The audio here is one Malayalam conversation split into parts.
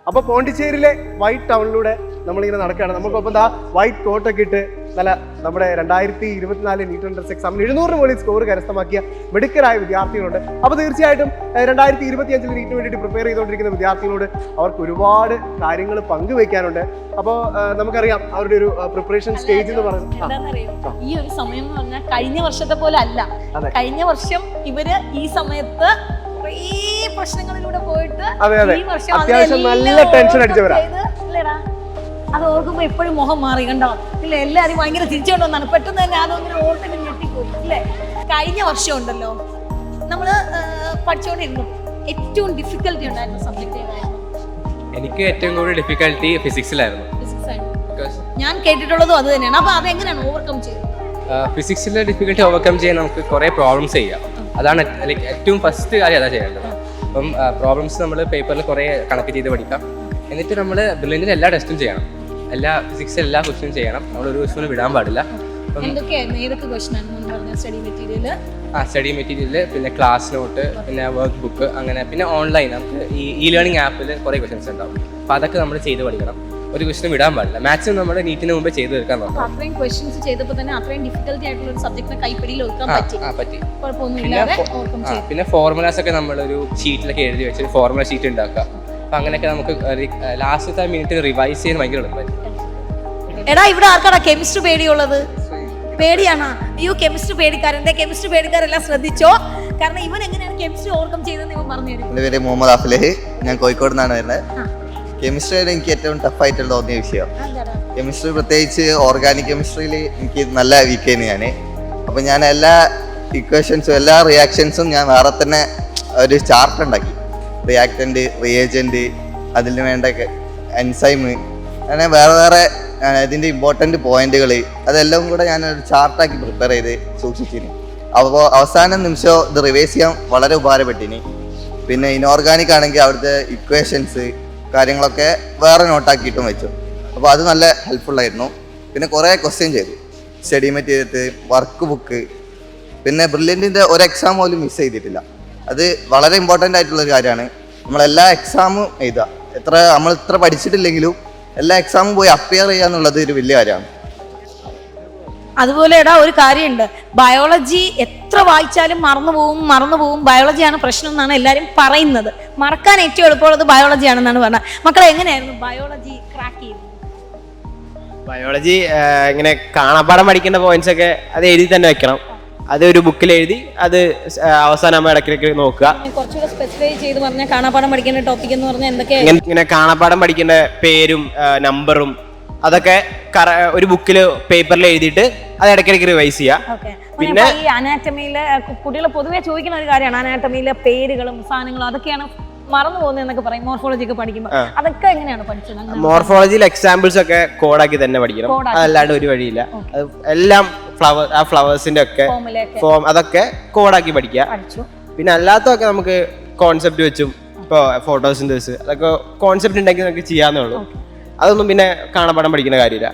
അപ്പോൾ പോണ്ടിച്ചേരിയിലെ വൈറ്റ് ടൗണിലൂടെ നമ്മളിങ്ങനെ നടക്കുകയാണ്. നമുക്കൊപ്പം ദാ വൈറ്റ് കോട്ടൊക്കെ ഇട്ട് നല്ല നമ്മുടെ 2024 നീറ്റ് എൻട്രൻസ് എക്സാമിന് 700 മുകളിൽ സ്കോർ കരസ്ഥമാക്കിയ മിടുക്കരായ വിദ്യാർത്ഥികളുണ്ട്. അപ്പോൾ തീർച്ചയായിട്ടും 2025 നീറ്റിന് വേണ്ടിയിട്ട് പ്രിപ്പയർ ചെയ്തുകൊണ്ടിരിക്കുന്ന വിദ്യാർത്ഥികളോട് അവർക്ക് ഒരുപാട് കാര്യങ്ങൾ പങ്കുവയ്ക്കാനുണ്ട്. അപ്പോൾ നമുക്കറിയാം അവരുടെ ഒരു പ്രിപ്പറേഷൻ സ്റ്റേജ് എന്ന് പറയുന്നത് ഈ ഒരു സമയം എന്ന് പറഞ്ഞാൽ കഴിഞ്ഞ വർഷത്തെ പോലെ അല്ല. കഴിഞ്ഞ വർഷം ഇവര് ഈ സമയത്ത് പ്രശ്നങ്ങളിലൂടെ പോയിട്ട് ഈ വർഷം അത്യാവശ്യം നല്ല ടെൻഷൻ അടിച്ചവരാ. അത് ഓർക്കുമ്പോ എപ്പോഴും മുഖം മാറി കണ്ടോ ഇല്ല, എല്ലാരും ഭയങ്കര തിരിച്ചുകൊണ്ട് വന്നാണ്. പെട്ടെന്ന് തന്നെ അതങ്ങനെ ഓർത്തിട്ട് ഞെട്ടിപ്പോയി അല്ലേ. കഴിഞ്ഞ വർഷം ഉണ്ടല്ലോ നമ്മള് പഠിച്ചുകൊണ്ടിരുന്നു, ഏറ്റവും ഡിഫിക്കൽട്ടി ഉണ്ടായിരുന്ന സബ്ജക്ട് ഏതായിരുന്നു? എനിക്ക് ഏറ്റവും കൂടുതൽ ഡിഫിക്കൽട്ടി ഫിസിക്സിലായിരുന്നു. ഞാൻ കേട്ടിട്ടുള്ളതും അത് തന്നെയാണ്. അപ്പൊ അതെങ്ങനെയാണ് ഓവർകം ചെയ്തത്? ഫിസിക്സിലെ ഡിഫിക്കൽട്ടി ഓവർകം ചെയ്യാൻ നമുക്ക് കുറേ പ്രോബ്ലംസ് ചെയ്യാം. അതാണ് ലൈക്ക് ഏറ്റവും ഫസ്റ്റ് കാര്യം അതാ ചെയ്യേണ്ടത്. അപ്പം പ്രോബ്ലംസ് നമ്മൾ പേപ്പറിൽ കുറേ കണക്ക് ചെയ്ത് പഠിക്കാം. എന്നിട്ട് നമ്മൾ ബ്രില്യൻറ്റിൽ എല്ലാ ടെസ്റ്റും ചെയ്യണം, എല്ലാ ഫിസിക്സ് എല്ലാ ക്വസ്റ്റ്യനും ചെയ്യണം. നമ്മൾ ഒരു ക്വസ്റ്റ്യനും വിടാൻ പാടില്ല. സ്റ്റഡി മെറ്റീരിയൽ, പിന്നെ ക്ലാസ് നോട്ട്, പിന്നെ വർക്ക് ബുക്ക്, അങ്ങനെ പിന്നെ ഓൺലൈൻ നമുക്ക് ഈ ലേണിംഗ് ആപ്പിൽ കുറേ ക്വസ്റ്റ്യൻസ് ഉണ്ടാവും. അപ്പോൾ അതൊക്കെ നമ്മൾ ചെയ്ത് പഠിക്കണം. ഒരു ക്വസ്റ്റ്യൻ വിടാൻ പാടില്ല. മാക്സിമം നമ്മൾ നീറ്റിന് മുമ്പ് ചെയ്ത് തീർക്കാൻ നോക്കാം. അത്രയും ക്വസ്റ്റ്യൻസ് ചെയ്തപ്പോൾ തന്നെ അത്രയും ഡിഫിക്കൽട്ടി ആയിട്ടുള്ള ഒരു സബ്ജക്റ്റിനെ കൈപ്പിടിയിൽ ഒതുക്കാൻ പറ്റി. പിന്നെ ഫോർമുലാസ് ഒക്കെ നമ്മളൊരു ഷീറ്റിലൊക്കെ എഴുതി വെച്ച് ഫോർമുല ഷീറ്റ് ഉണ്ടാക്കുക. അപ്പം അങ്ങനെയൊക്കെ നമുക്ക് ലാസ്റ്റത്തെ മിനിറ്റ് റിവൈസ് ചെയ്യാൻ ഭയങ്കര എളുപ്പമായിരിക്കും. എടാ ഇവിടെ ആർക്കാടാ കെമിസ്ട്രി പേടിയുള്ളത്? പേടിയാണോ? അയ്യോ കെമിസ്ട്രി പേടിക്കാരൻ്റെ കെമിസ്ട്രി പേടിക്കാരെല്ലാം ശ്രദ്ധിച്ചോ. കാരണം ഇവൻ എങ്ങനെയാണ് കെമിസ്ട്രി ഓവർകം ചെയ്തതെന്ന് ഇവൻ പറഞ്ഞു തരും. എൻ്റെ പേര് മുഹമ്മദ് അഫ്ലഹ്, ഞാൻ കോഴിക്കോട് നിന്നാണ് വരുന്നത്. കെമിസ്ട്രിയിൽ എനിക്ക് ഏറ്റവും ടഫായിട്ട് തോന്നിയ വിഷയം കെമിസ്ട്രി, പ്രത്യേകിച്ച് ഓർഗാനിക് കെമിസ്ട്രിയിൽ എനിക്ക് നല്ല വീക്കായിരുന്നു ഞാൻ. അപ്പോൾ ഞാൻ എല്ലാ ഇക്വേഷൻസും എല്ലാ റിയാക്ഷൻസും ഞാൻ വേറെ തന്നെ ഒരു ചാർട്ട് ഉണ്ടാക്കി. റിയാക്റ്റൻ്റ്, റിയേജൻറ്റ്, അതിന് വേണ്ട എൻസൈം, അങ്ങനെ വേറെ വേറെ ഇതിൻ്റെ ഇമ്പോർട്ടൻറ്റ് പോയിന്റുകൾ അതെല്ലാം കൂടെ ഞാനൊരു ചാർട്ടാക്കി പ്രിപ്പയർ ചെയ്ത് സൂക്ഷിച്ചിരുന്നു. അപ്പോൾ അവസാന നിമിഷം ഇത് റിവൈസ് ചെയ്യാൻ വളരെ ഉപകാരപ്പെട്ടിനി. പിന്നെ ഇനോർഗാനിക് ആണെങ്കിൽ അവിടുത്തെ ഇക്വേഷൻസ് കാര്യങ്ങളൊക്കെ വേറെ നോട്ടാക്കിയിട്ടും വെച്ചു. അപ്പോൾ അത് നല്ല ഹെൽപ്ഫുള്ളായിരുന്നു. പിന്നെ കുറേ ക്വസ്റ്റ്യൻ ചെയ്തു, സ്റ്റഡി മെറ്റീരിയൽ, വർക്ക് ബുക്ക്. പിന്നെ ബ്രില്യൻറ്റിൻ്റെ ഒരു എക്സാം പോലും മിസ് ചെയ്തിട്ടില്ല. അത് വളരെ ഇമ്പോർട്ടൻ്റ് ആയിട്ടുള്ളൊരു കാര്യമാണ്. നമ്മളെല്ലാ എക്സാമും എഴുതുക. നമ്മൾ ഇത്ര പഠിച്ചിട്ടില്ലെങ്കിലും എല്ലാ എക്സാമും പോയി അപ്പിയർ ചെയ്യുക എന്നുള്ളത് ഒരു വലിയ കാര്യമാണ്. അതുപോലെ എടാ ഒരു കാര്യമുണ്ട്, ബയോളജി എത്ര വായിച്ചാലും മറന്നു പോവും. ബയോളജിയാണ് പ്രശ്നം എന്നാണ് എല്ലാവരും പറയുന്നത്. മറക്കാൻ ഏറ്റവും എളുപ്പമുള്ളത് ബയോളജി ആണെന്നാണ് പറഞ്ഞത്. മക്കളെ എങ്ങനെയായിരുന്നു ബയോളജി ക്രാക്ക് ചെയ്യുന്നത്? ബയോളജി ഇങ്ങനെ കാണാപ്പാടം പഠിക്കേണ്ട പോയിന്റ്സ് ഒക്കെ അത് എഴുതി തന്നെ വെക്കണം. അത് ഒരു ബുക്കിൽ എഴുതി അത് അവസാനം ഇടയ്ക്കിടയ്ക്ക് നോക്കുക. കുറച്ചുകൂടെ സ്പെസിഫൈ ചെയ്ത് പറഞ്ഞാൽ കാണാപ്പാടം പഠിക്കേണ്ട ടോപ്പിക് എന്ന് പറഞ്ഞാൽ എന്തൊക്കെ? ഇങ്ങനെ കാണാപ്പാടം പഠിക്കേണ്ട പേരും നമ്പറും അതൊക്കെ ഒരു ബുക്കിൽ പേപ്പറിൽ എഴുതിയിട്ട് അത് ഇടയ്ക്കിടയ്ക്ക് റിവൈസ് ചെയ്യുക. പിന്നെ ഈ അനാറ്റമിയിലെ കുട്ടികൾ പൊതുവെ ചോദിക്കുന്ന ഒരു കാര്യമാണ്, അനാറ്റമിയിലെ പേരുകളും സാധനങ്ങളും അതൊക്കെയാണ് മറന്നു പോകുന്നത് എന്നൊക്കെ പറയും. മോർഫോളജി ഒക്കെ പഠിക്കുമ്പോൾ അതൊക്കെ എങ്ങനെയാണ് പഠിച്ചത്? മോർഫോളജിയിൽ എക്സാമ്പിൾസ് ഒക്കെ കോഡാക്കി തന്നെ പഠിക്കണം, അതല്ലാണ്ട് ഒരു വഴിയില്ല. അത് എല്ലാം ഫ്ലവേഴ്സിന്റെ ഒക്കെ ഫോം അതൊക്കെ കോഡാക്കി പഠിക്കുക. പിന്നെ അല്ലാത്തതൊക്കെ നമുക്ക് കോൺസെപ്റ്റ് വെച്ചും ഇപ്പോൾ ഫോട്ടോസിന്തസിസ് അതൊക്കെ കോൺസെപ്റ്റ് ഉണ്ടാക്കി നമുക്ക് ചെയ്യാന്നേ ഉള്ളൂ. അതൊന്നും പിന്നെ കാണാപ്പാടം പഠിക്കുന്ന കാര്യമില്ല.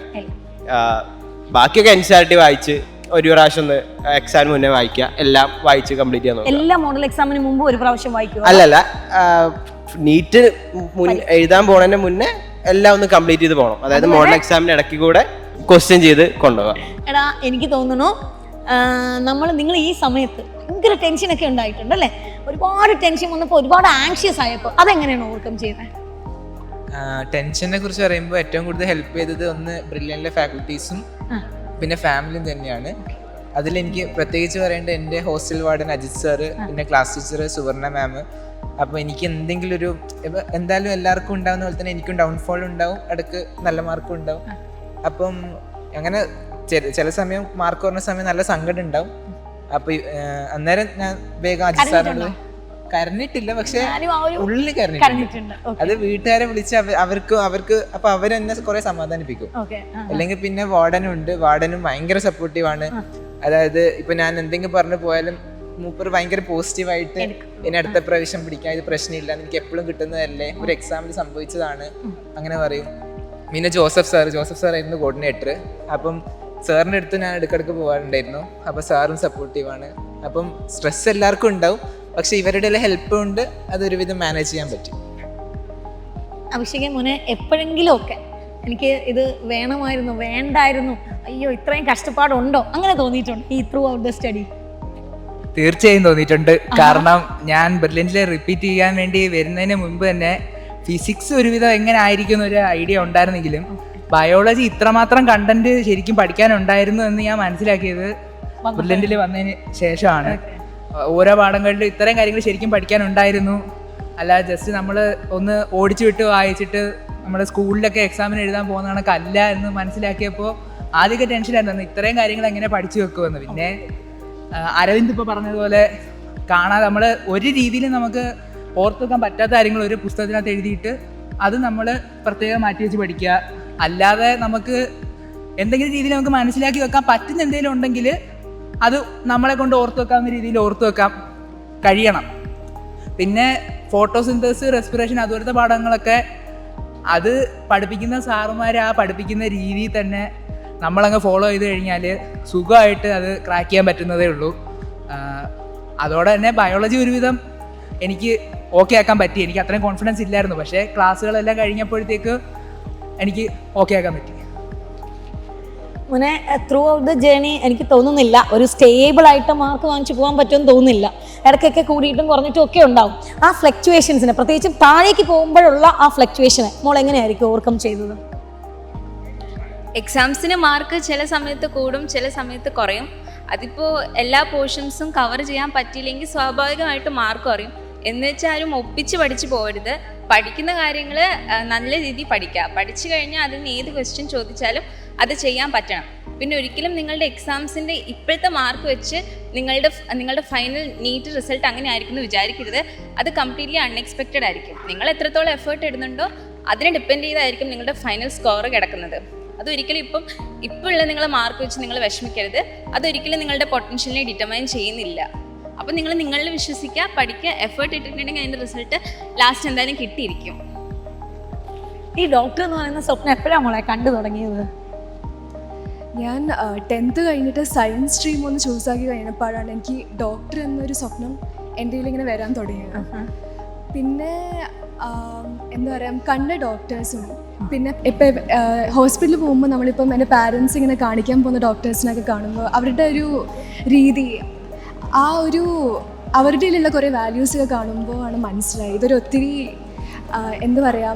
ബാക്കിയൊക്കെ NCERT വായിച്ച് ഒരു പ്രാവശ്യം ഒന്ന് എക്സാമിന് മുന്നേ വായിക്കുക, എല്ലാം വായിച്ച് കംപ്ലീറ്റ് ചെയ്യാൻ നോക്കുക. എല്ലാ മോഡൽ എക്സാമിന് മുമ്പ് ഒരു പ്രാവശ്യം വായിക്കുക? അല്ലല്ല, നീറ്റ് എഴുതാൻ പോണതിന് മുന്നേ എല്ലാം ഒന്ന് കംപ്ലീറ്റ് ചെയ്ത് പോകണം. അതായത് മോഡൽ എക്സാമിന് ഇടയ്ക്ക് കൂടെ ക്വസ്റ്റ്യൻ ചെയ്ത് കൊണ്ടുപോകാം. എടാ എനിക്ക് തോന്നുന്നു നിങ്ങൾ ഈ സമയത്ത് ഭയങ്കര ടെൻഷനൊക്കെ ഉണ്ടായിട്ടുണ്ട് അല്ലേ? ഒരുപാട് ടെൻഷൻ വന്നപ്പോൾ, ഒരുപാട് ആങ്ഷ്യസ് ആയപ്പോൾ അതെങ്ങനെയാണ് ഓവർകം ചെയ്യുന്നത്? ടെൻഷനെ കുറിച്ച് പറയുമ്പോൾ ഏറ്റവും കൂടുതൽ ഹെൽപ്പ് ചെയ്തത് ഒന്ന് ബ്രില്യൻറ്റിലെ ഫാക്കൽറ്റീസും പിന്നെ ഫാമിലിയും തന്നെയാണ്. അതിലെനിക്ക് പ്രത്യേകിച്ച് പറയേണ്ടത് എൻ്റെ ഹോസ്റ്റൽ വാർഡൻ അജിത് സാറ്, പിന്നെ ക്ലാസ് ടീച്ചർ സുവർണ മാം. അപ്പോൾ എനിക്ക് എന്തെങ്കിലും ഒരു എന്തായാലും എല്ലാവർക്കും ഉണ്ടാവുന്ന പോലെ തന്നെ എനിക്കും ഡൗൺഫോൾ ഉണ്ടാവും, ഇടയ്ക്ക് നല്ല മാർക്കും ഉണ്ടാവും. അപ്പം അങ്ങനെ ചില സമയം മാർക്ക് കുറഞ്ഞ സമയം നല്ല സങ്കടം ഉണ്ടാവും. അപ്പോൾ അന്നേരം ഞാൻ വേഗം അജിത് സാറിനോട് കരഞ്ഞിട്ടില്ല, പക്ഷെ ഉള്ളിൽ കരഞ്ഞിട്ടുണ്ട്. അത് വീട്ടുകാരെ വിളിച്ച് അവർക്ക് അപ്പൊ അവരെന്നെ കുറെ സമാധാനിപ്പിക്കും. അല്ലെങ്കിൽ പിന്നെ വാർഡനും ഭയങ്കര സപ്പോർട്ടീവാണ്. അതായത് ഇപ്പൊ ഞാൻ എന്തെങ്കിലും പറഞ്ഞു പോയാലും മൂപ്പർ ഭയങ്കര പോസിറ്റീവായിട്ട് എന്നെ അടുത്ത പ്രാവശ്യം പിടിക്കാൻ ഇത് പ്രശ്നമില്ല, എനിക്ക് എപ്പോഴും കിട്ടുന്നതല്ലേ, ഒരു എക്സാമിൽ സംഭവിച്ചതാണ് അങ്ങനെ പറയും. പിന്നെ ജോസഫ് സാർ ആയിരുന്നു കോർഡിനേറ്റർ. അപ്പം സാറിൻ്റെ അടുത്ത് ഞാൻ ഇടയ്ക്കിടയ്ക്ക് പോകാറുണ്ടായിരുന്നു. അപ്പോൾ സാറും സപ്പോർട്ടീവാണ്. അപ്പം സ്ട്രെസ് എല്ലാവർക്കും ഉണ്ടാവും, പക്ഷെ ഇവരുടെ ഹെൽപ്പ് കൊണ്ട് അതൊരുവിധം മാനേജ് ചെയ്യാൻ പറ്റും. അഭിഷേക് മോനെ എപ്പോഴെങ്കിലും ഒക്കെ എനിക്ക് ഇത് വേണമായിരുന്നു, വേണ്ടായിരുന്നു, അയ്യോ ഇത്രയും കഷ്ടപ്പാടുണ്ടോ, അങ്ങനെ തോന്നിയിട്ടുണ്ട് ഈ ത്രൂ ഔട്ട് ദ സ്റ്റഡി? തീർച്ചയായും തോന്നിയിട്ടുണ്ട്. കാരണം ഞാൻ ബ്രില്യൻറ്റിൽ റിപ്പീറ്റ് ചെയ്യാൻ വേണ്ടി വരുന്നതിന് മുൻപ് തന്നെ ഫിസിക്സ് ഒരുവിധം എങ്ങനെ ആയിരിക്കും എന്നൊരു ഐഡിയ ഉണ്ടായിരുന്നെങ്കിലും ബയോളജി ഇത്രമാത്രം കണ്ടന്റ് ശരിക്കും പഠിക്കാനുണ്ടായിരുന്നു എന്ന് ഞാൻ മനസ്സിലാക്കിയത് ബ്രില്യൻറ്റിൽ വന്നതിന് ശേഷമാണ്. ഓരോ പാഠങ്ങളിലും ഇത്രയും കാര്യങ്ങൾ ശരിക്കും പഠിക്കാനുണ്ടായിരുന്നു, അല്ല ജസ്റ്റ് നമ്മൾ ഒന്ന് ഓടിച്ചു വിട്ട് വായിച്ചിട്ട് നമ്മുടെ സ്കൂളിലൊക്കെ എക്സാമിന് എഴുതാൻ പോകുന്ന കണക്കല്ല എന്ന് മനസ്സിലാക്കിയപ്പോൾ ആദ്യമൊക്കെ ടെൻഷനായിരുന്നു ഇത്രയും കാര്യങ്ങൾ എങ്ങനെ പഠിച്ചു വെക്കുമെന്ന്. പിന്നെ അരവിന്ദ് ഇപ്പോൾ പറഞ്ഞതുപോലെ കാണാതെ നമ്മൾ ഒരു രീതിയിലും നമുക്ക് ഓർത്ത് വെക്കാൻ പറ്റാത്ത കാര്യങ്ങൾ ഒരു പുസ്തകത്തിനകത്ത് എഴുതിയിട്ട് അത് നമ്മൾ പ്രത്യേകം മാറ്റി വെച്ച് പഠിക്കുക. അല്ലാതെ നമുക്ക് എന്തെങ്കിലും രീതിയിൽ നമുക്ക് മനസ്സിലാക്കി വെക്കാൻ പറ്റുന്ന എന്തെങ്കിലും ഉണ്ടെങ്കിൽ അത് നമ്മളെ കൊണ്ട് ഓർത്ത് വെക്കാവുന്ന രീതിയിൽ ഓർത്ത് വെക്കാൻ കഴിയണം. പിന്നെ ഫോട്ടോസിന്തസിസ്, റെസ്പിറേഷൻ അതുപോലത്തെ പാഠങ്ങളൊക്കെ അത് പഠിപ്പിക്കുന്ന സാറുമാർ ആ പഠിപ്പിക്കുന്ന രീതിയിൽ തന്നെ നമ്മളങ്ങ് ഫോളോ ചെയ്ത് കഴിഞ്ഞാൽ സുഖമായിട്ട് അത് ക്രാക്ക് ചെയ്യാൻ പറ്റുന്നതേ ഉള്ളൂ. അതോടെ തന്നെ ബയോളജി ഒരുവിധം എനിക്ക് ഓക്കെ ആക്കാൻ പറ്റി. എനിക്ക് അത്രയും കോൺഫിഡൻസ് ഇല്ലായിരുന്നു, പക്ഷേ ക്ലാസ്സുകളെല്ലാം കഴിഞ്ഞപ്പോഴത്തേക്ക് എനിക്ക് ഓക്കെ ആക്കാൻ പറ്റി. മോനെ ത്രൂ ഔട്ട് ദ ജേണി എനിക്ക് തോന്നുന്നില്ല ഒരു സ്റ്റേബിൾ ആയിട്ട് മാർക്ക് വാങ്ങിച്ചു പോകാൻ പറ്റുമെന്ന് തോന്നുന്നില്ല. ഇടയ്ക്കൊക്കെ കൂടിയിട്ടും കുറഞ്ഞിട്ടും ഒക്കെ ഉണ്ടാവും. ആ ഫ്ലക്ച്വേഷൻസിനെ, പ്രത്യേകിച്ചും താഴേക്ക് പോകുമ്പോഴുള്ള ആ ഫ്ലക്ച്വേഷനെ മോൾ എങ്ങനെയായിരിക്കും ഓവർകം ചെയ്തത്? എക്സാംസിന് മാർക്ക് ചില സമയത്ത് കൂടും, ചില സമയത്ത് കുറയും. അതിപ്പോൾ എല്ലാ പോർഷൻസും കവർ ചെയ്യാൻ പറ്റിയില്ലെങ്കിൽ സ്വാഭാവികമായിട്ട് മാർക്ക് കുറയും. എന്ന് വെച്ചാൽ ആരും ഒപ്പിച്ച് പഠിച്ചു പോകരുത്. പഠിക്കുന്ന കാര്യങ്ങൾ നല്ല രീതിയിൽ പഠിക്കുക. പഠിച്ചു കഴിഞ്ഞാൽ അതിൽ നിന്ന് ഏത് ക്വസ്റ്റ്യൻ ചോദിച്ചാലും അത് ചെയ്യാൻ പറ്റണം. പിന്നെ ഒരിക്കലും നിങ്ങളുടെ എക്സാംസിൻ്റെ ഇപ്പോഴത്തെ മാർക്ക് വെച്ച് നിങ്ങളുടെ ഫൈനൽ നീറ്റ് റിസൾട്ട് അങ്ങനെ ആയിരിക്കും എന്ന് വിചാരിക്കരുത്. അത് കംപ്ലീറ്റ്ലി അൺഎക്സ്പെക്റ്റഡ് ആയിരിക്കും. നിങ്ങൾ എത്രത്തോളം എഫേർട്ട് ഇടുന്നുണ്ടോ അതിനെ ഡിപ്പെൻഡ് ചെയ്തായിരിക്കും നിങ്ങളുടെ ഫൈനൽ സ്കോർ കിടക്കുന്നത്. അതൊരിക്കലും ഇപ്പോഴുള്ള നിങ്ങളെ മാർക്ക് വെച്ച് നിങ്ങൾ വിഷമിക്കരുത്. അതൊരിക്കലും നിങ്ങളുടെ പൊട്ടൻഷ്യലിനെ ഡിറ്റർമൈൻ ചെയ്യുന്നില്ല. അപ്പോൾ നിങ്ങൾ നിങ്ങളിൽ വിശ്വസിക്കുക, പഠിക്കുക, എഫേർട്ട് ഇട്ടിട്ടുണ്ടെങ്കിൽ അതിൻ്റെ റിസൾട്ട് ലാസ്റ്റ് എന്തായാലും കിട്ടിയിരിക്കും. ഈ ഡോക്ടർ എന്ന് പറയുന്ന സ്വപ്നം എപ്പോഴാണ് മോളെ കണ്ടു തുടങ്ങിയത്? ഞാൻ 10th കഴിഞ്ഞിട്ട് സയൻസ് സ്ട്രീം ഒന്ന് ചൂസാക്കി കഴിഞ്ഞപ്പോഴാണ് എനിക്ക് ഡോക്ടർ എന്നൊരു സ്വപ്നം എൻ്റെ ഇങ്ങനെ വരാൻ തുടങ്ങിയത്. പിന്നെ എന്താ പറയുക, കണ്ട ഡോക്ടേഴ്സും പിന്നെ ഇപ്പം ഹോസ്പിറ്റലിൽ പോകുമ്പോൾ നമ്മളിപ്പം എൻ്റെ പാരൻസ് ഇങ്ങനെ കാണിക്കാൻ പോകുന്ന ഡോക്ടേഴ്സിനൊക്കെ കാണുമ്പോൾ അവരുടെ ഒരു രീതി, ആ ഒരു അവരുടെ ഉള്ള കുറേ വാല്യൂസൊക്കെ കാണുമ്പോൾ ആണ് മനസ്സിലായി ഇതൊരു ഒത്തിരി എന്താ പറയുക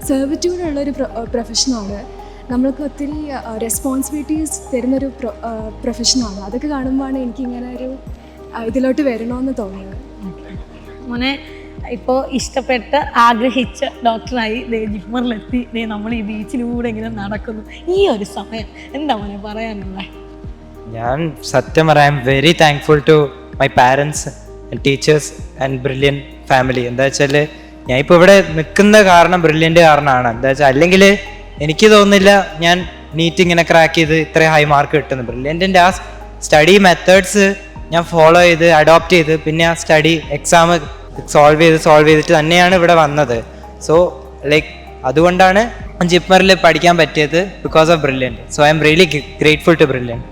സെർവിറ്റ്യൂഡുള്ളൊരു പ്രൊഫഷനാണ്. നമ്മൾക്ക് ഒത്തിരി റെസ്പോൺസിബിലിറ്റീസ് തരുന്നൊരു പ്രൊഫഷനാണ്. അതൊക്കെ കാണുമ്പോഴാണ് എനിക്കിങ്ങനെ ഒരു ഇതിലോട്ട് വരണമെന്ന് തോന്നിയത്. മോനെ ഇപ്പോൾ ഇഷ്ടപ്പെട്ട് ആഗ്രഹിച്ച ഡോക്ടറായി ജിപ്മറിലെത്തി നമ്മൾ ഈ ബീച്ചിലൂടെ ഇങ്ങനെ നടക്കുന്നു. ഈ ഒരു സമയം എന്താ മോനെ പറയാനുള്ളത്? ഞാൻ സത്യം പറയാം very thankful to my parents and teachers and brilliant family. എന്താ വെച്ചാൽ ഞാൻ ഇപ്പോൾ ഇവിടെ നിൽക്കുന്ന കാരണം ബ്രില്യൻ്റ് കാരണമാണ്. എന്താ വെച്ചാൽ അല്ലെങ്കിൽ എനിക്ക് തോന്നുന്നില്ല ഞാൻ നീറ്റ് ഇങ്ങനെ ക്രാക്ക് ചെയ്ത് ഇത്രയും ഹൈ മാർക്ക് കിട്ടുന്നു. ബ്രില്യൻറ്റിൻ്റെ ആ സ്റ്റഡി മെത്തേഡ്സ് ഞാൻ ഫോളോ ചെയ്ത് അഡോപ്റ്റ് ചെയ്ത് പിന്നെ ആ സ്റ്റഡി എക്സാം സോൾവ് ചെയ്തിട്ട് തന്നെയാണ് ഇവിടെ വന്നത്. സോ ലൈക്ക് അതുകൊണ്ടാണ് ജിപ്മറിൽ പഠിക്കാൻ പറ്റിയത്, because of brilliant. So I am really grateful to brilliant.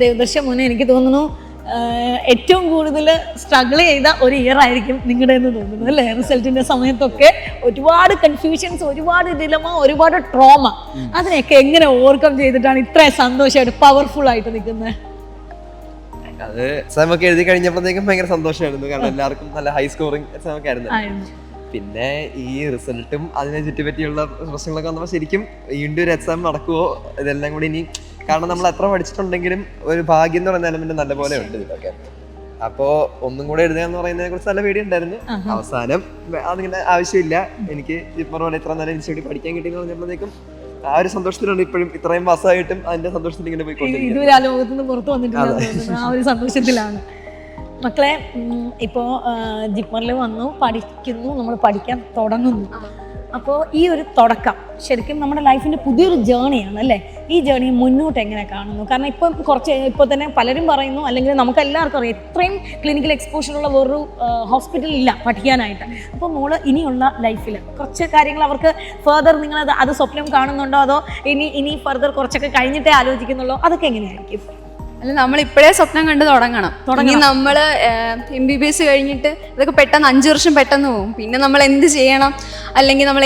Devadarshan മോനെ എനിക്ക് തോന്നുന്നു ഏറ്റവും കൂടുതൽ സ്ട്രഗിൾ ചെയ്ത ഒരു ഇയർ ആയിരിക്കും നിങ്ങളുടെ എന്ന് തോന്നുന്നു അല്ലേ? റിസൾട്ടിൻ്റെ സമയത്തൊക്കെ ഒരുപാട് കൺഫ്യൂഷൻസ്, ഒരുപാട് ഡിലമ, ഒരുപാട് ട്രോമ, അതിനെയൊക്കെ എങ്ങനെ ഓവർകം ചെയ്തിട്ടാണ് ഇത്രയും സന്തോഷമായിട്ട് പവർഫുൾ ആയിട്ട് നിൽക്കുന്നത്? അത് എക്സാം ഒക്കെ എഴുതി കഴിഞ്ഞപ്പോഴത്തേക്കും ഭയങ്കര സന്തോഷമായിരുന്നു. കാരണം എല്ലാവർക്കും നല്ല ഹൈ സ്കോറിംഗ് എക്സാം ഒക്കെ ആയിരുന്നു. പിന്നെ ഈ റിസൾട്ടും അതിനെ ചുറ്റിപ്പറ്റിയുള്ള പ്രശ്നങ്ങളൊക്കെ വന്നപ്പോൾ ശരിക്കും വീണ്ടും ഒരു എക്സാം നടക്കുമോ ഇതെല്ലാം കൂടി ഇനി, കാരണം നമ്മൾ എത്ര പഠിച്ചിട്ടുണ്ടെങ്കിലും ഒരു ഭാഗ്യം എന്ന് പറയുന്ന എലമെന്റ് നല്ലപോലെ ഉണ്ട് ഇതൊക്കെ. അപ്പോൾ ഒന്നും കൂടെ എഴുതുക എന്ന് പറയുന്നതിനെ കുറിച്ച് നല്ല പേടി ഉണ്ടായിരുന്നു. അവസാനം അതിങ്ങനെ ആവശ്യമില്ല, എനിക്ക് ജിപ്മർ പോലെ ഇത്ര നല്ല ഇൻസ്റ്റിറ്റ്യൂട്ട് പഠിക്കാൻ കിട്ടിയെന്ന് പറഞ്ഞപ്പോഴത്തേക്കും ആ ഒരു സന്തോഷത്തിലുണ്ട്. ഇപ്പോഴും ഇത്രയും മാസമായിട്ടും അതിന്റെ സന്തോഷത്തിൽ ഇങ്ങനെ പോയിക്കൊണ്ടിരിക്കും. ഇതുവരെ ആ ലോകത്ത് നിന്ന് പുറത്തു വന്നിട്ടില്ല, ആ ഒരു സന്തോഷത്തിലാണ്. മക്കളെ ഇപ്പോൾ ജിപ്മറിൽ വന്നു പഠിക്കുന്നു, നമ്മൾ പഠിക്കാൻ തുടങ്ങുന്നു. അപ്പോൾ ഈ ഒരു തുടക്കം ശരിക്കും നമ്മുടെ ലൈഫിൻ്റെ പുതിയൊരു ജേണിയാണ് അല്ലേ? ഈ ജേണി മുന്നോട്ട് എങ്ങനെ കാണുന്നു? കാരണം ഇപ്പോൾ തന്നെ പലരും പറയുന്നു, അല്ലെങ്കിൽ നമുക്ക് എല്ലാവർക്കും അറിയാം ഇത്രയും ക്ലിനിക്കൽ എക്സ്പോഷറുള്ള വേറൊരു ഹോസ്പിറ്റലില്ല പഠിക്കാനായിട്ട്. അപ്പോൾ മോള് ഇനിയുള്ള ലൈഫിൽ കുറച്ച് കാര്യങ്ങൾ അവർക്ക് ഫർദർ നിങ്ങൾ അത് സ്വപ്നം കാണുന്നുണ്ടോ, അതോ ഇനി ഫർദർ കുറച്ചൊക്കെ കഴിഞ്ഞിട്ടേ ആലോചിക്കുന്നുള്ളൂ? അതൊക്കെ എങ്ങനെയായിരിക്കും? അല്ല, നമ്മൾ ഇപ്പോഴേ സ്വപ്നം കണ്ട് തുടങ്ങണം. ഇനി നമ്മൾ MBBS കഴിഞ്ഞിട്ട് ഇതൊക്കെ പെട്ടെന്ന് 5 വർഷം പെട്ടെന്ന് പോകും. പിന്നെ നമ്മൾ എന്ത് ചെയ്യണം, അല്ലെങ്കിൽ നമ്മൾ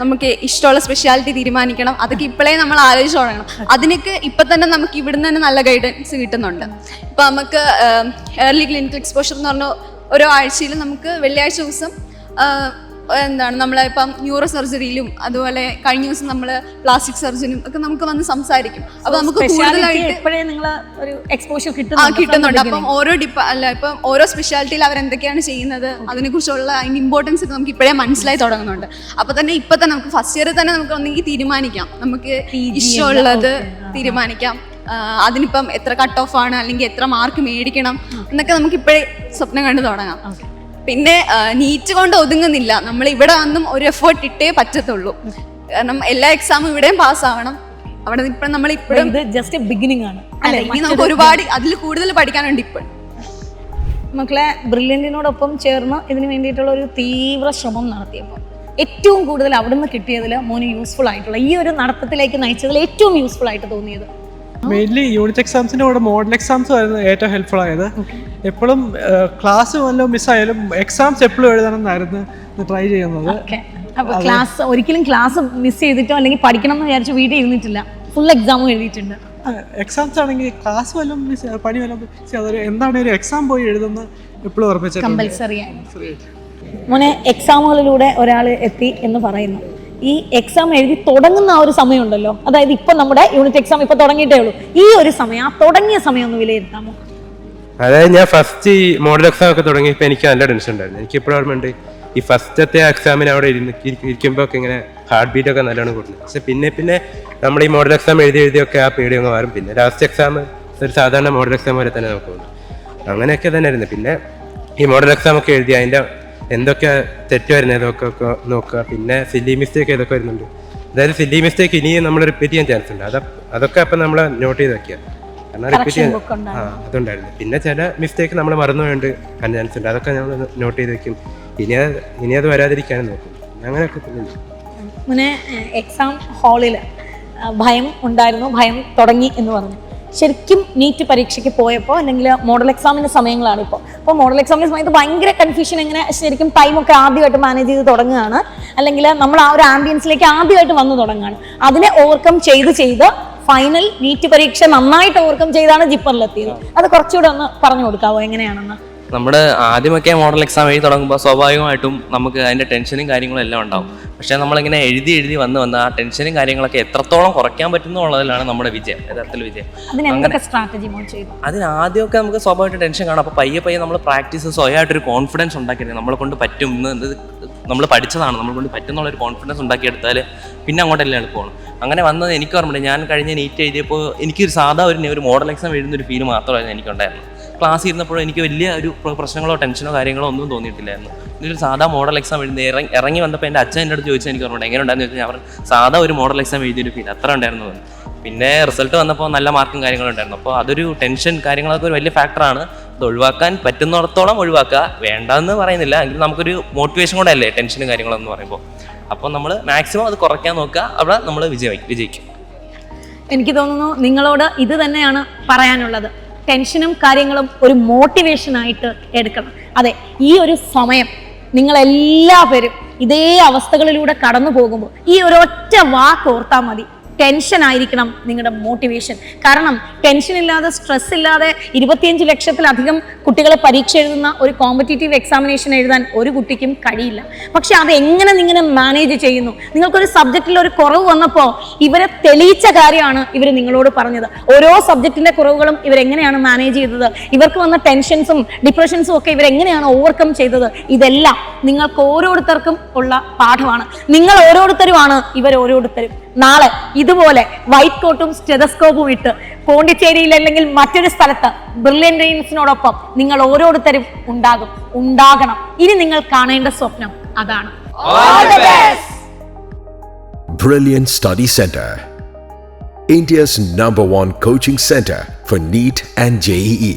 നമുക്ക് ഇഷ്ടമുള്ള സ്പെഷ്യാലിറ്റി തീരുമാനിക്കണം, അതൊക്കെ ഇപ്പോഴേ നമ്മൾ ആലോചിച്ച് തുടങ്ങണം. അതിനൊക്കെ ഇപ്പം തന്നെ നമുക്ക് ഇവിടുന്ന് തന്നെ നല്ല ഗൈഡൻസ് കിട്ടുന്നുണ്ട്. ഇപ്പം നമുക്ക് ഏർലി ക്ലിനിക്കൽ എക്സ്പോഷർ എന്ന് പറഞ്ഞ ഓരോ ആഴ്ചയിൽ നമുക്ക് വെള്ളിയാഴ്ച ദിവസം നമ്മളിപ്പം ന്യൂറോ സർജറിയിലും അതുപോലെ കഴിഞ്ഞ ദിവസം നമ്മൾ പ്ലാസ്റ്റിക് സർജനും ഒക്കെ നമുക്ക് വന്ന് സംസാരിക്കും. അപ്പൊ നമുക്ക് കൂടുതലായിട്ട് കിട്ടുന്നുണ്ട്. അപ്പം ഇപ്പം ഓരോ സ്പെഷ്യാലിറ്റിയിൽ അവരെന്തൊക്കെയാണ് ചെയ്യുന്നത്, അതിനെക്കുറിച്ചുള്ള അതിന്റെ ഇമ്പോർട്ടൻസ് ഒക്കെ നമുക്ക് ഇപ്പോഴേ മനസ്സിലായി തുടങ്ങുന്നുണ്ട്. അപ്പൊ തന്നെ ഇപ്പൊ തന്നെ നമുക്ക് ഫസ്റ്റ് ഇയറിൽ തന്നെ നമുക്ക് ഒന്നെങ്കിൽ തീരുമാനിക്കാം, നമുക്ക് ഇഷ്ടമുള്ളത് തീരുമാനിക്കാം. അതിനിപ്പം എത്ര കട്ട് ഓഫ് ആണ്, അല്ലെങ്കിൽ എത്ര മാർക്ക് മേടിക്കണം എന്നൊക്കെ നമുക്ക് ഇപ്പോഴേ സ്വപ്നം കണ്ടു തുടങ്ങാം. പിന്നെ നീറ്റ് കൊണ്ട് ഒതുങ്ങുന്നില്ല, നമ്മൾ ഇവിടെ വന്നും ഒരു എഫേർട്ട് ഇട്ടേ പറ്റത്തുള്ളൂ. കാരണം എല്ലാ എക്സാമും ഇവിടെയും പാസ്സാവണം. അവിടെ ഇപ്പം നമ്മൾ ഇപ്പോഴും ജസ്റ്റ് ബിഗിനിങ് ആണ്. ഇനി നമുക്ക് ഒരുപാട് അതിൽ കൂടുതൽ പഠിക്കാനുണ്ട്. ഇപ്പോൾ മക്കളെ ബ്രില്യൻറ്റിനോടൊപ്പം ചേർന്ന് ഇതിന് വേണ്ടിയിട്ടുള്ള ഒരു തീവ്ര ശ്രമം നടത്തിയപ്പോൾ ഏറ്റവും കൂടുതൽ അവിടെ നിന്ന് കിട്ടിയതിൽ മോന് യൂസ്ഫുൾ ആയിട്ടുള്ള ഈ ഒരു നടത്തത്തിലേക്ക് നയിച്ചതിൽ ഏറ്റവും യൂസ്ഫുൾ ആയിട്ട് തോന്നിയത്? മെയിൻലി യൂണിറ്റ് എക്സാംസിൻ്റെ കൂടെ മോഡൽ എക്സാംസ് ആയിരുന്നു ഏറ്റവും ഹെൽപ്ഫുൾ ആയത്. എപ്പോഴും ക്ലാസ് വല്ലതും മിസ്സായാലും എക്സാംസ് എപ്പോഴും എഴുതണമെന്നായിരുന്നു ട്രൈ ചെയ്യുന്നത്. ക്ലാസ് ഒരിക്കലും ക്ലാസ് മിസ് ചെയ്തിട്ടോ അല്ലെങ്കിൽ പഠിക്കണം എന്ന് വിചാരിച്ചു വീട്ടിൽ ഇരുന്നിട്ടില്ല, ഫുൾ എക്സാമും എഴുതിയിട്ടുണ്ട്. എക്സാംസ് ആണെങ്കിൽ ക്ലാസ് വല്ലതും പണി വല്ലതും അതൊരു എന്താണ് ഒരു എക്സാം പോയി എഴുതുന്ന എപ്പോഴും ഉറപ്പിച്ചിട്ടുണ്ട്. കമ്പൽസറി ആയിട്ട് മോനെ എക്സാമുകളിലൂടെ ഒരാൾ എത്തി എന്ന് പറയുന്നു. ഈ എക്സാം എഴുതി തുടങ്ങുന്ന ആ ഒരു സമയമുണ്ടല്ലോ, അതായത് ഇപ്പൊ നമ്മുടെ യൂണിറ്റ് എക്സാം ഇപ്പൊ തുടങ്ങിയിട്ടേ ഉള്ളൂ, ഈ ഒരു സമയം, ആ തുടങ്ങിയ സമയം ഒന്ന് വിലയിരുത്താമോ? അതായത് ഞാൻ ഫസ്റ്റ് ഈ മോഡൽ എക്സാം ഒക്കെ തുടങ്ങിയപ്പോൾ എനിക്ക് നല്ല ടെൻഷൻ ഉണ്ടായിരുന്നു. എനിക്ക് ഇപ്പോഴും ഓർമ്മയുണ്ട്, ഈ ഫസ്റ്റത്തെ എക്സാമിന് അവിടെ ഇരിക്കുമ്പോൾ ഒക്കെ ഇങ്ങനെ ഹാർട്ട് ബീറ്റ് ഒക്കെ നല്ലോണം കൂടുന്നു. പക്ഷെ പിന്നെ നമ്മൾ ഈ മോഡൽ എക്സാം എഴുതിയൊക്കെ ആ പേടി അങ്ങ് മാറും. പിന്നെ ലാസ്റ്റ് എക്സാം ഒരു സാധാരണ മോഡൽ എക്സാം പോലെ തന്നെ നമുക്ക് തോന്നും. അങ്ങനെയൊക്കെ തന്നെ ആയിരുന്നു. പിന്നെ ഈ മോഡൽ എക്സാം ഒക്കെ എഴുതി അതിൻ്റെ എന്തൊക്കെ തെറ്റ് വരുന്നത് ഇതൊക്കെ നോക്കുക. പിന്നെ സില്ലി മിസ്റ്റേക്ക് ഏതൊക്കെ വരുന്നുണ്ട്, അതായത് സില്ലി മിസ്റ്റേക്ക് ഇനിയും നമ്മൾ റിപ്പീറ്റ് ചെയ്യാൻ ചാൻസ് ഉണ്ട്. അതൊക്കെ അപ്പം നമ്മൾ നോട്ട് ചെയ്ത് വെക്കുക, കാരണം റിപ്പീറ്റ് ചെയ്യാൻ അതുണ്ടായിരുന്നു. പിന്നെ ചില മിസ്റ്റേക്ക് നമ്മൾ മറന്നു വേണ്ട ചാൻസ് ഉണ്ട്, അതൊക്കെ നമ്മൾ നോട്ട് ചെയ്ത് വെക്കും. ഇനി അത് വരാതിരിക്കാനും നോക്കും. അങ്ങനെയൊക്കെ പിന്നെ എക്സാം ഹാളിൽ ഭയം ഉണ്ടായിരുന്നു, ഭയം തുടങ്ങി എന്ന് പറഞ്ഞു. ശരിക്കും നീറ്റ് പരീക്ഷയ്ക്ക് പോയപ്പോൾ അല്ലെങ്കിൽ മോഡൽ എക്സാമിൻ്റെ സമയങ്ങളാണ് ഇപ്പോൾ. അപ്പോൾ മോഡൽ എക്സാമിൻ്റെ സമയത്ത് ഭയങ്കര കൺഫ്യൂഷൻ, എങ്ങനെ ശരിക്കും ടൈമൊക്കെ ആദ്യമായിട്ട് മാനേജ് ചെയ്ത് തുടങ്ങുകയാണ്, അല്ലെങ്കിൽ നമ്മൾ ആ ഒരു ആംബിയൻസിലേക്ക് ആദ്യമായിട്ട് വന്നു തുടങ്ങുകയാണ്. അതിനെ ഓവർകം ചെയ്ത് ഫൈനൽ നീറ്റ് പരീക്ഷ നന്നായിട്ട് ഓവർകം ചെയ്താണ് ജിപ്പറിലെത്തിയത്. അത് കുറച്ചുകൂടെ ഒന്ന് പറഞ്ഞു കൊടുക്കാവോ എങ്ങനെയാണെന്ന്? നമ്മൾ ആദ്യമൊക്കെ മോഡൽ എക്സാം എഴുതി തുടങ്ങുമ്പോൾ സ്വാഭാവികമായിട്ടും നമുക്ക് അതിൻ്റെ ടെൻഷനും കാര്യങ്ങളും എല്ലാം ഉണ്ടാവും. പക്ഷേ നമ്മളിങ്ങനെ എഴുതി വന്ന് ആ ടെൻഷനും കാര്യങ്ങളൊക്കെ എത്രത്തോളം കുറയ്ക്കാൻ പറ്റുന്നുള്ളതിലാണ് നമ്മുടെ വിജയം, യഥാർത്ഥത്തിൽ വിജയം. അതിന് ആദ്യമൊക്കെ നമുക്ക് സ്വാഭാവികമായിട്ട് ടെൻഷൻ കാണും. അപ്പോൾ പയ്യെ നമ്മൾ പ്രാക്ടീസ് സ്വയമായിട്ടൊരു കോൺഫിഡൻസ് ഉണ്ടാക്കിയെടുക്കുക, നമ്മളെ കൊണ്ട് പറ്റും, നമ്മൾ പഠിച്ചതാണ്, നമ്മളെ കൊണ്ട് പറ്റുന്നുള്ളൊരു കോൺഫിഡൻസ് ഉണ്ടാക്കിയെടുത്താൽ പിന്നെ അങ്ങോട്ടെല്ലാം എളുപ്പമാണ്. അങ്ങനെ വന്നത് എനിക്ക് ഓർമ്മയുണ്ട്. ഞാൻ കഴിഞ്ഞ നീറ്റ് എഴുതിയപ്പോൾ എനിക്കൊരു സാധാ ഒരു മോഡൽ എക്സാം എഴുതുന്നൊരു ഫീൽ മാത്രമായിരുന്നു എനിക്കുണ്ടായിരുന്നു. ക്ലാസ് ഇരുന്നപ്പോഴും എനിക്ക് വലിയ ഒരു പ്രശ്നങ്ങളോ ടെൻഷനോ കാര്യങ്ങളോ ഒന്നും തോന്നിയിട്ടില്ലായിരുന്നു. ഇതൊരു സാധാ മോഡൽ എക്സാം ഇറങ്ങി വന്നപ്പോൾ എൻ്റെ അച്ഛൻ എൻ്റെ അടുത്ത് ചോദിച്ചാൽ എനിക്ക് ഓർമ്മയുണ്ട് എങ്ങനെ ഉണ്ടായിരുന്നു ചോദിച്ചാൽ അവർ സാധാ ഒരു മോഡൽ എക്സാം എഴുതിയൊരു ഫീൽ അത്ര ഉണ്ടായിരുന്നു. പിന്നെ റിസൾട്ട് വന്നപ്പോൾ നല്ല മാർക്കും കാര്യങ്ങളും ഉണ്ടായിരുന്നു. അപ്പോൾ അതൊരു ടെൻഷൻ കാര്യങ്ങളൊക്കെ ഒരു വലിയ ഫാക്ടറാണ്. അത് ഒഴിവാക്കാൻ പറ്റുന്നിടത്തോളം ഒഴിവാക്കുക, വേണ്ടെന്ന് പറയുന്നില്ല, എങ്കിലും നമുക്കൊരു മോട്ടിവേഷൻ കൂടെ അല്ലേ ടെൻഷനും കാര്യങ്ങളെന്ന് പറയുമ്പോൾ. അപ്പോൾ നമ്മൾ മാക്സിമം അത് കുറയ്ക്കാൻ നോക്കുക, അവിടെ നമ്മൾ വിജയിക്കും. എനിക്ക് തോന്നുന്നു നിങ്ങളോട് ഇത് തന്നെയാണ് പറയാനുള്ളത്. ടെൻഷനും കാര്യങ്ങളും ഒരു മോട്ടിവേഷനായിട്ട് എടുക്കണം. അതെ, ഈ ഒരു സമയം നിങ്ങളെല്ലാവരും ഇതേ അവസ്ഥകളിലൂടെ കടന്നു പോകുമ്പോൾ ഈ ഒരൊറ്റ വാക്ക് ഓർത്താൽ മതി, ടെൻഷൻ ആയിരിക്കണം നിങ്ങളുടെ മോട്ടിവേഷൻ. കാരണം ടെൻഷൻ ഇല്ലാതെ, സ്ട്രെസ് ഇല്ലാതെ 25 ലക്ഷത്തിലധികം കുട്ടികളെ പരീക്ഷ എഴുതുന്ന ഒരു കോമ്പറ്റേറ്റീവ് എക്സാമിനേഷൻ എഴുതാൻ ഒരു കുട്ടിക്കും കഴിയില്ല. പക്ഷെ അത് എങ്ങനെ നിങ്ങൾ മാനേജ് ചെയ്യുന്നു? നിങ്ങൾക്കൊരു സബ്ജക്റ്റിൽ ഒരു കുറവ് വന്നപ്പോൾ ഇവരെ തെളിയിച്ച കാര്യമാണ് ഇവർ നിങ്ങളോട് പറഞ്ഞത്. ഓരോ സബ്ജക്റ്റിന്റെ കുറവുകളും ഇവരെങ്ങനെയാണ് മാനേജ് ചെയ്തത്, ഇവർക്ക് വന്ന ടെൻഷൻസും ഡിപ്രഷൻസും ഒക്കെ ഇവരെങ്ങനെയാണ് ഓവർകം ചെയ്തത്, ഇതെല്ലാം നിങ്ങൾക്ക് ഓരോരുത്തർക്കും ഉള്ള പാഠമാണ്. നിങ്ങൾ ഓരോരുത്തരുമാണ് ഇവർ ഓരോരുത്തരും. നാളെ ഇതുപോലെ വൈറ്റ് കോട്ടും സ്റ്റെതസ്കോപ്പും ഇട്ട് പോണ്ടിച്ചേരിയിൽ അല്ലെങ്കിൽ മറ്റൊരു സ്ഥലത്ത് ബ്രില്യന്റ് റെയിൻസിനോടൊപ്പം നിങ്ങൾ ഓരോരുത്തരും ഉണ്ടാകണം. ഇനി നിങ്ങൾ കാണേണ്ട സ്വപ്നം അതാണ്. Brilliant Study Center, India's #1 coaching center for NEET and JEE.